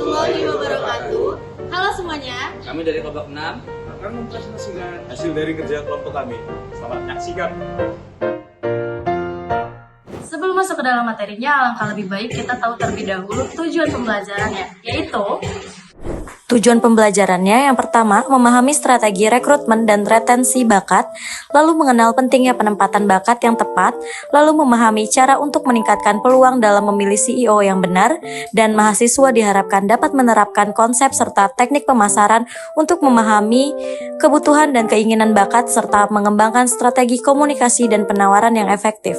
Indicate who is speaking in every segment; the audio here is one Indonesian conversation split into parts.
Speaker 1: warahmatullahi wabarakatuh. Halo semuanya.
Speaker 2: Kami dari kelompok 6
Speaker 3: akan mempresentasikan
Speaker 4: hasil dari kerja kelompok kami. Selamat menyaksikan.
Speaker 5: Sebelum masuk ke dalam materinya, alangkah lebih baik kita tahu terlebih dahulu tujuan pembelajarannya, yaitu
Speaker 6: Tujuan pembelajarannya yang pertama, memahami strategi rekrutmen dan retensi bakat, lalu mengenal pentingnya penempatan bakat yang tepat, lalu memahami cara untuk meningkatkan peluang dalam memilih CEO yang benar, dan mahasiswa diharapkan dapat menerapkan konsep serta teknik pemasaran untuk memahami kebutuhan dan keinginan bakat serta mengembangkan strategi komunikasi dan penawaran yang efektif.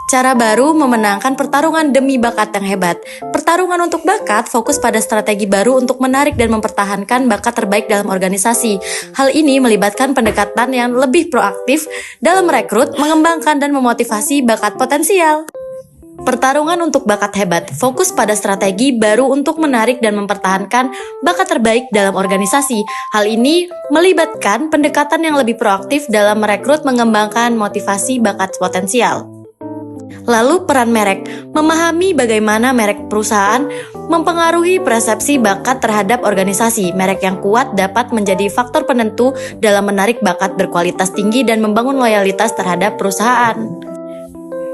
Speaker 6: Cara baru memenangkan pertarungan demi bakat yang hebat. Pertarungan untuk bakat fokus pada strategi baru untuk menarik dan mempertahankan bakat terbaik dalam organisasi. Hal ini melibatkan pendekatan yang lebih proaktif dalam merekrut, mengembangkan, dan memotivasi bakat potensial. Pertarungan untuk bakat hebat fokus pada strategi baru untuk menarik dan mempertahankan bakat terbaik dalam organisasi. Hal ini melibatkan pendekatan yang lebih proaktif dalam merekrut, mengembangkan, motivasi bakat potensial. Lalu peran merek, memahami bagaimana merek perusahaan mempengaruhi persepsi bakat terhadap organisasi. Merek yang kuat dapat menjadi faktor penentu dalam menarik bakat berkualitas tinggi dan membangun loyalitas terhadap perusahaan.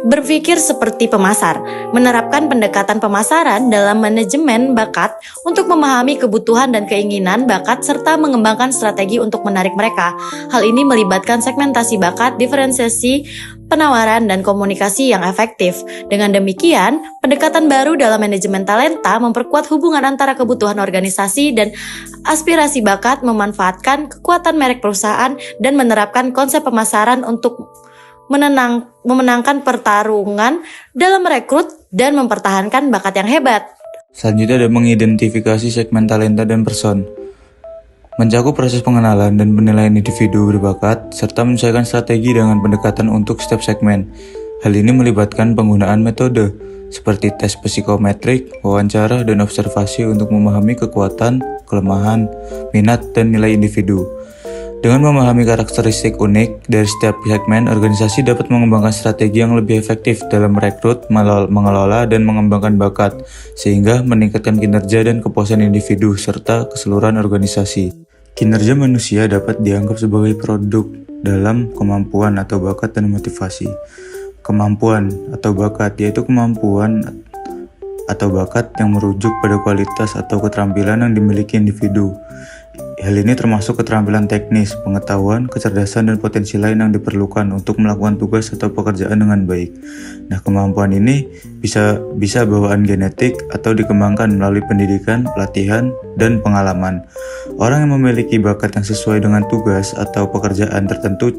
Speaker 6: Berpikir seperti pemasar, menerapkan pendekatan pemasaran dalam manajemen bakat untuk memahami kebutuhan dan keinginan bakat serta mengembangkan strategi untuk menarik mereka. Hal ini melibatkan segmentasi bakat, diferensiasi, penawaran, dan komunikasi yang efektif. Dengan demikian, pendekatan baru dalam manajemen talenta memperkuat hubungan antara kebutuhan organisasi dan aspirasi bakat, memanfaatkan kekuatan merek perusahaan, dan menerapkan konsep pemasaran untuk memenangkan pertarungan dalam merekrut dan mempertahankan bakat yang hebat.
Speaker 7: Selanjutnya ada mengidentifikasi segmen talenta dan person. Mencakup proses pengenalan dan penilaian individu berbakat, serta menyesuaikan strategi dengan pendekatan untuk setiap segmen. Hal ini melibatkan penggunaan metode, seperti tes psikometrik, wawancara, dan observasi untuk memahami kekuatan, kelemahan, minat, dan nilai individu. Dengan memahami karakteristik unik dari setiap segmen, organisasi dapat mengembangkan strategi yang lebih efektif dalam merekrut, mengelola, dan mengembangkan bakat, sehingga meningkatkan kinerja dan kepuasan individu serta keseluruhan organisasi. Kinerja manusia dapat dianggap sebagai produk dalam kemampuan atau bakat dan motivasi. Kemampuan atau bakat yaitu kemampuan atau bakat yang merujuk pada kualitas atau keterampilan yang dimiliki individu. Hal ini termasuk keterampilan teknis, pengetahuan, kecerdasan, dan potensi lain yang diperlukan untuk melakukan tugas atau pekerjaan dengan baik. Nah, kemampuan ini bisa bawaan genetik atau dikembangkan melalui pendidikan, pelatihan, dan pengalaman. Orang yang memiliki bakat yang sesuai dengan tugas atau pekerjaan tertentu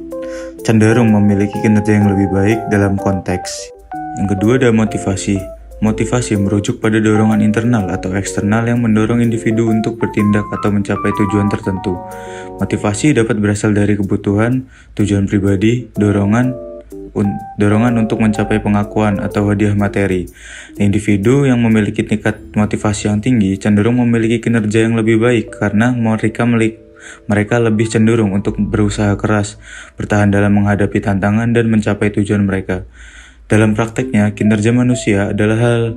Speaker 7: cenderung memiliki kinerja yang lebih baik dalam konteks. Yang kedua ada motivasi. Motivasi merujuk pada dorongan internal atau eksternal yang mendorong individu untuk bertindak atau mencapai tujuan tertentu. Motivasi dapat berasal dari kebutuhan, tujuan pribadi, dorongan untuk mencapai pengakuan atau hadiah materi. Individu yang memiliki tingkat motivasi yang tinggi cenderung memiliki kinerja yang lebih baik karena mereka lebih cenderung untuk berusaha keras, bertahan dalam menghadapi tantangan, dan mencapai tujuan mereka. Dalam prakteknya, kinerja manusia adalah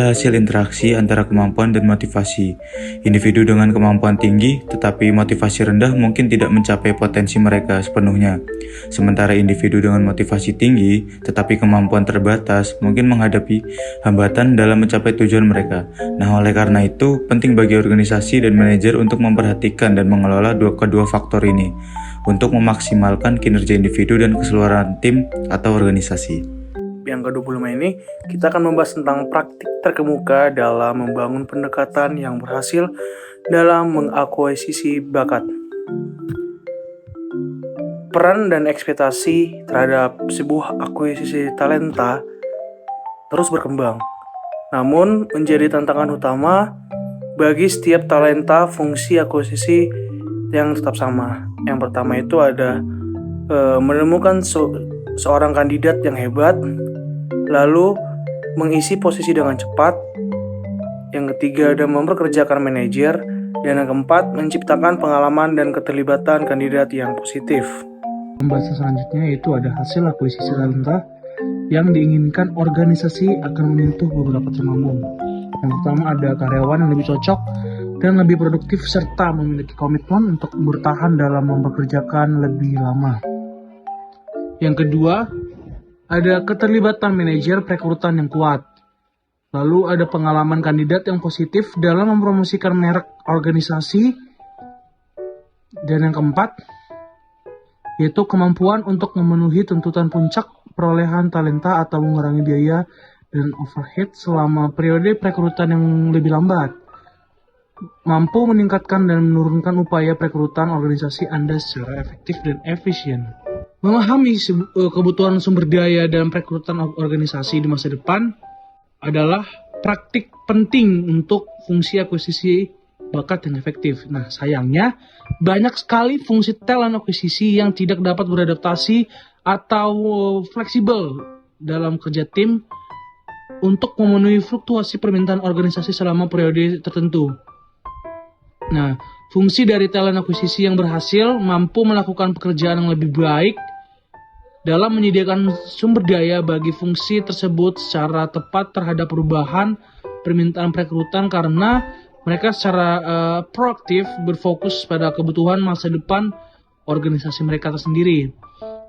Speaker 7: hasil interaksi antara kemampuan dan motivasi. Individu dengan kemampuan tinggi tetapi motivasi rendah mungkin tidak mencapai potensi mereka sepenuhnya. Sementara individu dengan motivasi tinggi tetapi kemampuan terbatas mungkin menghadapi hambatan dalam mencapai tujuan mereka. Nah, oleh karena itu, penting bagi organisasi dan manajer untuk memperhatikan dan mengelola kedua faktor ini untuk memaksimalkan kinerja individu dan keseluruhan tim atau organisasi.
Speaker 3: yang ke-25 ini, kita akan membahas tentang praktik terkemuka dalam membangun pendekatan yang berhasil dalam mengakuisisi bakat. Peran dan ekspektasi terhadap sebuah akuisisi talenta terus berkembang. Namun, menjadi tantangan utama bagi setiap talenta fungsi akuisisi yang tetap sama. Yang pertama itu ada menemukan seorang kandidat yang hebat, lalu mengisi posisi dengan cepat. Yang ketiga ada memperkerjakan manajer, dan yang keempat menciptakan pengalaman dan keterlibatan kandidat yang positif.
Speaker 8: Pembahasan selanjutnya yaitu ada hasil akuisisi talenta yang diinginkan organisasi akan menyentuh beberapa cemamung. Yang pertama ada karyawan yang lebih cocok dan lebih produktif serta memiliki komitmen untuk bertahan dalam mempekerjakan lebih lama. Yang kedua, ada keterlibatan manajer perekrutan yang kuat. Lalu ada pengalaman kandidat yang positif dalam mempromosikan merek organisasi. Dan yang keempat, yaitu kemampuan untuk memenuhi tuntutan puncak perolehan talenta atau mengurangi biaya dan overhead selama periode perekrutan yang lebih lambat. Mampu meningkatkan dan menurunkan upaya perekrutan organisasi Anda secara efektif dan efisien. Memahami kebutuhan sumber daya dalam perekrutan organisasi di masa depan adalah praktik penting untuk fungsi akuisisi bakat yang efektif. Nah, sayangnya banyak sekali fungsi talent akuisisi yang tidak dapat beradaptasi atau fleksibel dalam kerja tim untuk memenuhi fluktuasi permintaan organisasi selama periode tertentu. Nah, fungsi dari talent akuisisi yang berhasil mampu melakukan pekerjaan yang lebih baik dalam menyediakan sumber daya bagi fungsi tersebut secara tepat terhadap perubahan permintaan perekrutan karena mereka secara proaktif berfokus pada kebutuhan masa depan organisasi mereka tersendiri.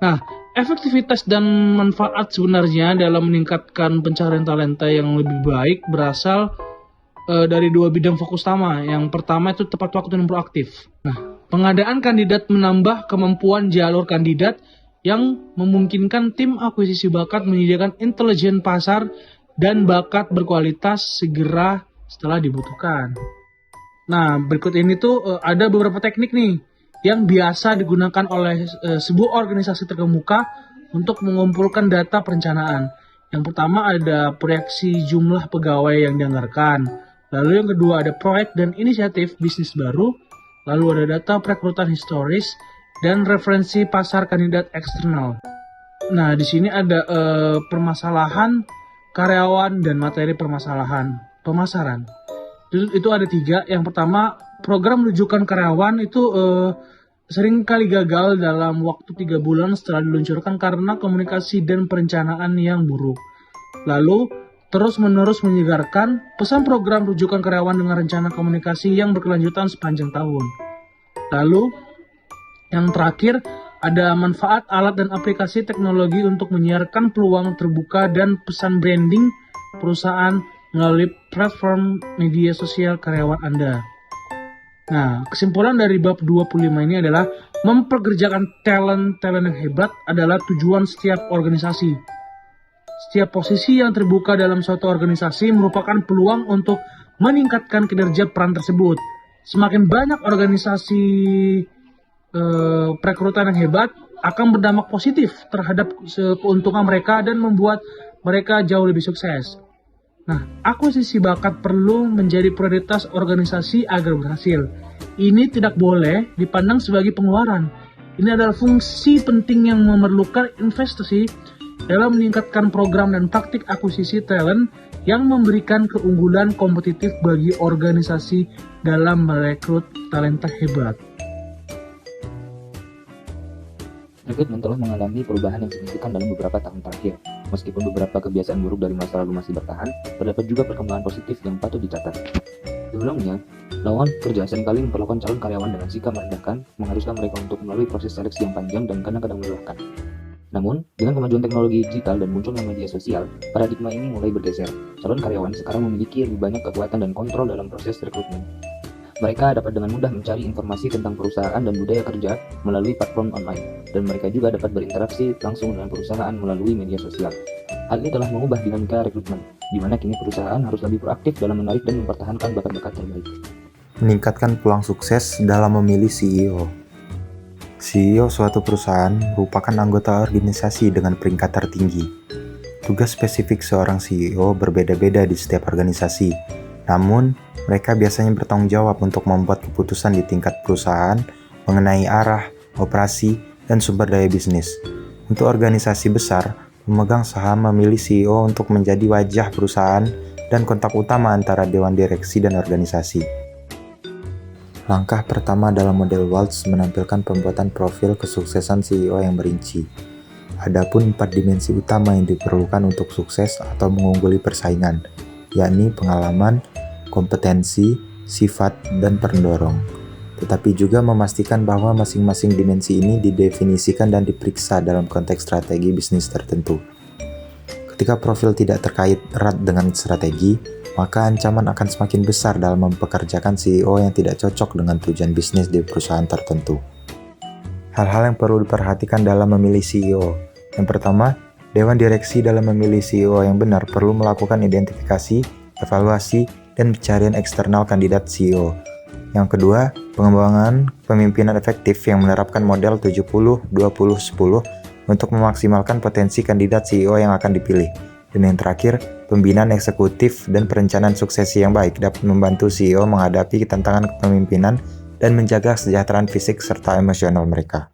Speaker 8: Nah, efektivitas dan manfaat sebenarnya dalam meningkatkan pencarian talenta yang lebih baik berasal dari dua bidang fokus utama. Yang pertama itu tepat waktu dan proaktif. Nah, pengadaan kandidat menambah kemampuan jalur kandidat yang memungkinkan tim akuisisi bakat menyediakan intelijen pasar dan bakat berkualitas segera setelah dibutuhkan. Nah, berikut ini tuh ada beberapa teknik nih yang biasa digunakan oleh sebuah organisasi terkemuka untuk mengumpulkan data perencanaan. Yang pertama ada proyeksi jumlah pegawai yang dianggarkan. Lalu yang kedua ada proyek dan inisiatif bisnis baru. Lalu ada data perekrutan historis dan referensi pasar kandidat eksternal. Nah, di sini ada permasalahan karyawan dan materi pemasaran. Itu ada 3. Yang pertama, program rujukan karyawan itu sering kali gagal dalam waktu 3 bulan setelah diluncurkan karena komunikasi dan perencanaan yang buruk. Lalu terus-menerus menyegarkan pesan program rujukan karyawan dengan rencana komunikasi yang berkelanjutan sepanjang tahun. Lalu, yang terakhir, ada manfaat alat dan aplikasi teknologi untuk menyiarkan peluang terbuka dan pesan branding perusahaan melalui platform media sosial karyawan Anda. Nah, kesimpulan dari bab 25 ini adalah memperkerjakan talent yang hebat adalah tujuan setiap organisasi. Setiap posisi yang terbuka dalam suatu organisasi merupakan peluang untuk meningkatkan kinerja peran tersebut. Semakin banyak organisasi perekrutan yang hebat akan berdampak positif terhadap keuntungan mereka dan membuat mereka jauh lebih sukses. Nah, akuisisi bakat perlu menjadi prioritas organisasi agar berhasil. Ini tidak boleh dipandang sebagai pengeluaran. Ini adalah fungsi penting yang memerlukan investasi dalam meningkatkan program dan praktik akuisisi talent yang memberikan keunggulan kompetitif bagi organisasi dalam merekrut talenta hebat.
Speaker 2: Rekrutmen telah mengalami perubahan yang signifikan dalam beberapa tahun terakhir. Meskipun beberapa kebiasaan buruk dari masa lalu masih bertahan, terdapat juga perkembangan positif yang patut dicatat. Sebelumnya, lowongan kerja seringkali memperlakukan calon karyawan dengan sikap merendahkan, mengharuskan mereka untuk melalui proses seleksi yang panjang dan kadang-kadang melelahkan. Namun, dengan kemajuan teknologi digital dan munculnya media sosial, paradigma ini mulai bergeser. Calon karyawan sekarang memiliki lebih banyak kekuatan dan kontrol dalam proses rekrutmen. Mereka dapat dengan mudah mencari informasi tentang perusahaan dan budaya kerja melalui platform online, dan mereka juga dapat berinteraksi langsung dengan perusahaan melalui media sosial. Hal ini telah mengubah dinamika rekrutmen, di mana kini perusahaan harus lebih proaktif dalam menarik dan mempertahankan bakat-bakat terbaik.
Speaker 7: Meningkatkan peluang sukses dalam memilih CEO. CEO suatu perusahaan merupakan anggota organisasi dengan peringkat tertinggi. Tugas spesifik seorang CEO berbeda-beda di setiap organisasi, namun mereka biasanya bertanggung jawab untuk membuat keputusan di tingkat perusahaan mengenai arah, operasi, dan sumber daya bisnis. Untuk organisasi besar, pemegang saham memilih CEO untuk menjadi wajah perusahaan dan kontak utama antara dewan direksi dan organisasi. Langkah pertama dalam model Waltz menampilkan pembuatan profil kesuksesan CEO yang merinci. Adapun 4 dimensi utama yang diperlukan untuk sukses atau mengungguli persaingan,
Speaker 9: yakni pengalaman, kompetensi, sifat, dan pendorong. Tetapi juga memastikan bahwa masing-masing dimensi ini didefinisikan dan diperiksa dalam konteks strategi bisnis tertentu. Ketika profil tidak terkait erat dengan strategi, maka ancaman akan semakin besar dalam mempekerjakan CEO yang tidak cocok dengan tujuan bisnis di perusahaan tertentu. Hal-hal yang perlu diperhatikan dalam memilih CEO. Yang pertama, Dewan Direksi dalam memilih CEO yang benar perlu melakukan identifikasi, evaluasi, dan pencarian eksternal kandidat CEO. Yang kedua, pengembangan pemimpinan efektif yang menerapkan model 70-20-10 untuk memaksimalkan potensi kandidat CEO yang akan dipilih. Dan yang terakhir, pembinaan eksekutif dan perencanaan suksesi yang baik dapat membantu CEO menghadapi tantangan kepemimpinan dan menjaga kesejahteraan fisik serta emosional mereka.